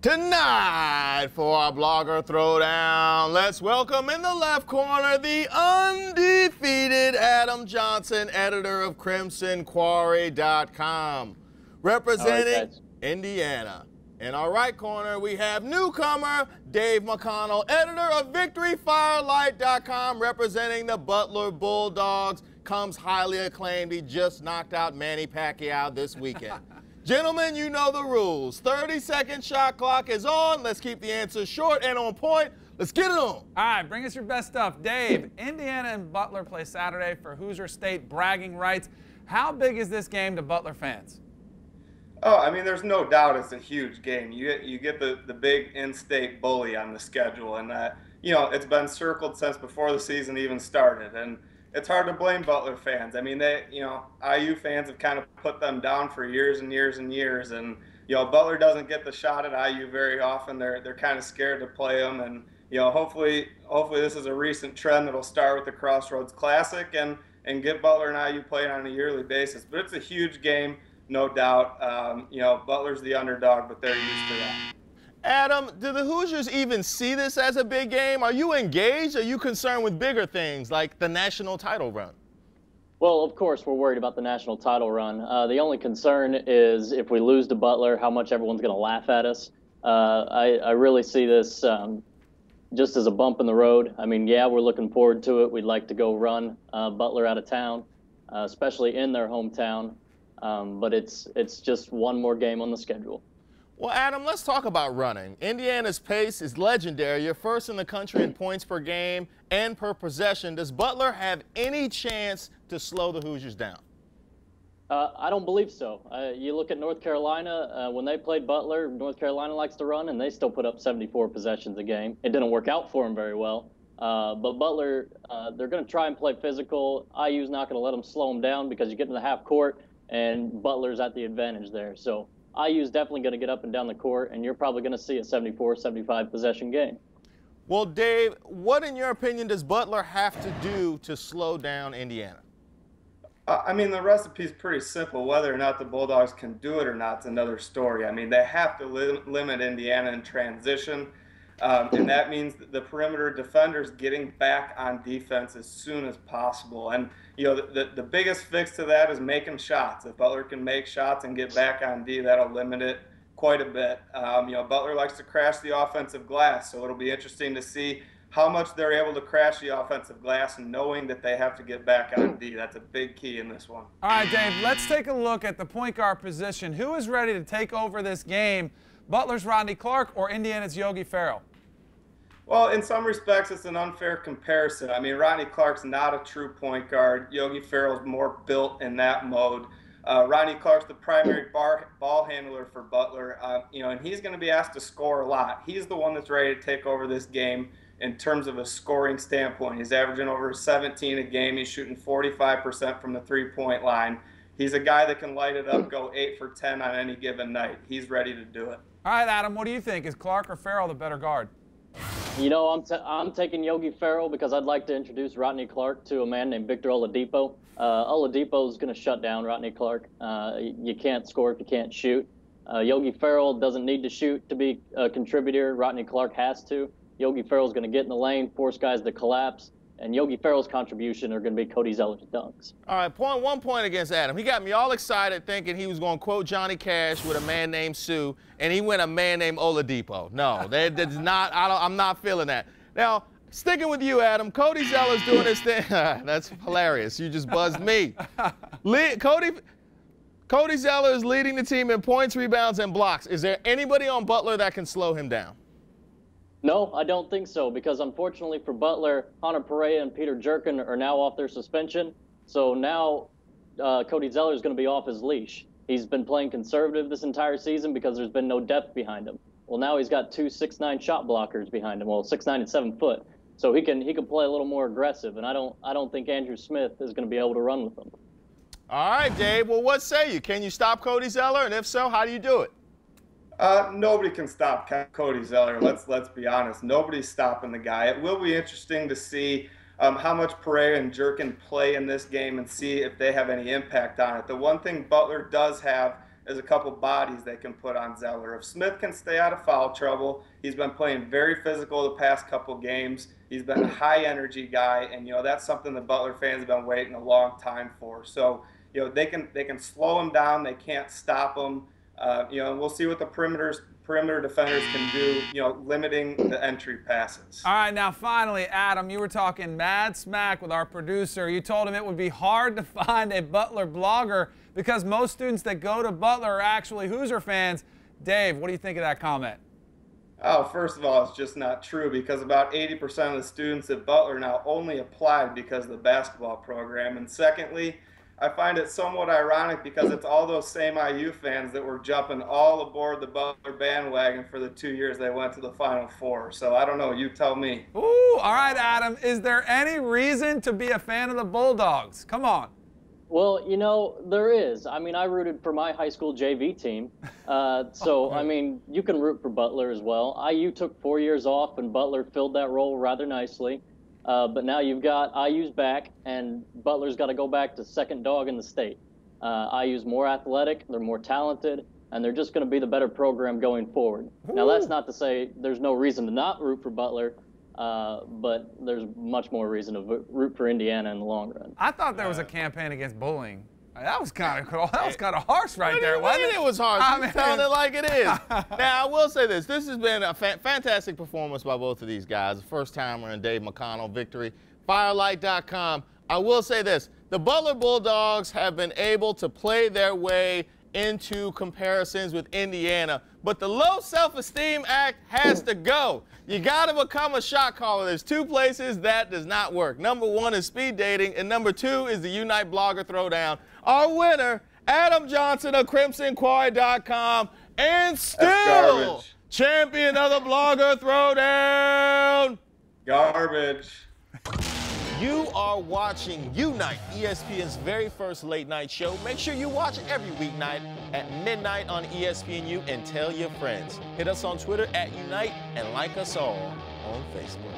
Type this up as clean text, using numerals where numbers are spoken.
Tonight for our blogger throwdown, let's welcome in the left corner the undefeated Adam Johnson, editor of CrimsonQuarry.com, representing Indiana. In our right corner, we have newcomer Dave McConnell, editor of VictoryFirelight.com, representing the Butler Bulldogs. Comes highly acclaimed. He just knocked out Manny Pacquiao this weekend. Gentlemen, you know the rules. 30-second shot clock is on. Let's keep the answers short and on point. Let's get it on. All right, bring us your best stuff. Dave, Indiana and Butler play Saturday for Hoosier State bragging rights. How big is this game to Butler fans? Oh, I mean, there's no doubt it's a huge game. You get the big in-state bully on the schedule, and you know, it's been circled since before the season even started, and it's hard to blame Butler fans. I mean, IU fans have kind of put them down for years and years and years, and Butler doesn't get the shot at IU very often. They're kind of scared to play them, and hopefully this is a recent trend that'll start with the Crossroads Classic and get Butler and IU playing on a yearly basis. But it's a huge game. No doubt, Butler's the underdog, but they're used to that. Adam, do the Hoosiers even see this as a big game? Are you engaged? Are you concerned with bigger things like the national title run? Well, of course, we're worried about the national title run. The only concern is if we lose to Butler, how much everyone's going to laugh at us. I really see this just as a bump in the road. I mean, yeah, we're looking forward to it. We'd like to go run Butler out of town, especially in their hometown. But it's just one more game on the schedule. Well, Adam, let's talk about running. Indiana's pace is legendary. You're first in the country in points per game and per possession. Does Butler have any chance to slow the Hoosiers down? I don't believe so. You look at North Carolina, when they played Butler, North Carolina likes to run, and they still put up 74 possessions a game. It didn't work out for them very well. But Butler, they're going to try and play physical. IU's not going to let them slow them down because you get in the half court, and Butler's at the advantage there. So IU's definitely going to get up and down the court, and you're probably going to see a 74-75 possession game. Well, Dave, what, in your opinion, does Butler have to do to slow down Indiana? I mean, the recipe's pretty simple. Whether or not the Bulldogs can do it or not is another story. I mean, they have to limit Indiana in transition, and that means the perimeter defenders getting back on defense as soon as possible. And the biggest fix to that is making shots. If Butler can make shots and get back on D, that'll limit it quite a bit. Butler likes to crash the offensive glass, so it'll be interesting to see how much they're able to crash the offensive glass, and knowing that they have to get back on D. That's a big key in this one. All right, Dave, let's take a look at the point guard position. Who is ready to take over this game? Butler's Rodney Clark or Indiana's Yogi Ferrell? Well, in some respects, it's an unfair comparison. I mean, Rodney Clark's not a true point guard. Yogi Ferrell's more built in that mode. Rodney Clark's the primary ball handler for Butler, and he's going to be asked to score a lot. He's the one that's ready to take over this game in terms of a scoring standpoint. He's averaging over 17 a game. He's shooting 45% from the three-point line. He's a guy that can light it up, go 8 for 10 on any given night. He's ready to do it. All right, Adam, what do you think? Is Clark or Ferrell the better guard? I'm taking Yogi Ferrell because I'd like to introduce Rodney Clark to a man named Victor Oladipo. Oladipo is going to shut down Rodney Clark. You can't score if you can't shoot. Yogi Ferrell doesn't need to shoot to be a contributor. Rodney Clark has to. Yogi Ferrell's going to get in the lane, force guys to collapse, and Yogi Ferrell's contribution are going to be Cody Zeller's dunks. All right, one point against Adam. He got me all excited thinking he was going to quote Johnny Cash with a man named Sue, and he went a man named Oladipo. No, that's not. I'm not feeling that. Now, sticking with you, Adam, Cody Zeller's doing his thing. That's hilarious. You just buzzed me. Cody Zeller is leading the team in points, rebounds, and blocks. Is there anybody on Butler that can slow him down? No, I don't think so, because unfortunately for Butler, Hunter Perea and Peter Jerkin are now off their suspension. So now Cody Zeller is going to be off his leash. He's been playing conservative this entire season because there's been no depth behind him. Well, now he's got two 6'9" shot blockers behind him. Well, 6'9" and 7 foot. So he can play a little more aggressive, and I don't think Andrew Smith is going to be able to run with him. All right, Dave. Well, what say you? Can you stop Cody Zeller? And if so, how do you do it? Nobody can stop Cody Zeller. Let's be honest. Nobody's stopping the guy. It will be interesting to see how much Perea and Jerkin play in this game and see if they have any impact on it. The one thing Butler does have is a couple bodies they can put on Zeller. If Smith can stay out of foul trouble, he's been playing very physical the past couple games. He's been a high energy guy, and that's something the Butler fans have been waiting a long time for. So they can slow him down. They can't stop him. And we'll see what the perimeter defenders can do, limiting the entry passes. All right, now finally, Adam, you were talking mad smack with our producer. You told him it would be hard to find a Butler blogger because most students that go to Butler are actually Hoosier fans. Dave, what do you think of that comment? Oh, first of all, it's just not true because about 80% of the students at Butler now only applied because of the basketball program. And secondly, I find it somewhat ironic because it's all those same IU fans that were jumping all aboard the Butler bandwagon for the 2 years they went to the Final Four. So I don't know. You tell me. Ooh, all right, Adam. Is there any reason to be a fan of the Bulldogs? Come on. Well, there is. I mean, I rooted for my high school JV team. I mean, you can root for Butler as well. IU took 4 years off, and Butler filled that role rather nicely. But now you've got IU's back, and Butler's got to go back to second dog in the state. IU's more athletic, they're more talented, and they're just going to be the better program going forward. Ooh. Now, that's not to say there's no reason to not root for Butler, but there's much more reason to root for Indiana in the long run. I thought there was a campaign against bullying. That was kind of cool. That was kind of harsh right there, wasn't it? It was harsh. You're telling it like it is. Now, I will say this. This has been a fantastic performance by both of these guys. The first-timer and Dave McConnell victory. Firelight.com. I will say this. The Butler Bulldogs have been able to play their way into comparisons with Indiana, but the low self-esteem act has to go. You got to become a shot caller. There's two places that does not work. Number one is speed dating, and number two is the Unite Blogger Throwdown. Our winner, Adam Johnson of CrimsonQuarry.com, and still champion of the Blogger Throwdown. Garbage. You are watching Unite, ESPN's very first late-night show. Make sure you watch it every weeknight at midnight on ESPNU and tell your friends. Hit us on Twitter at Unite and like us all on Facebook.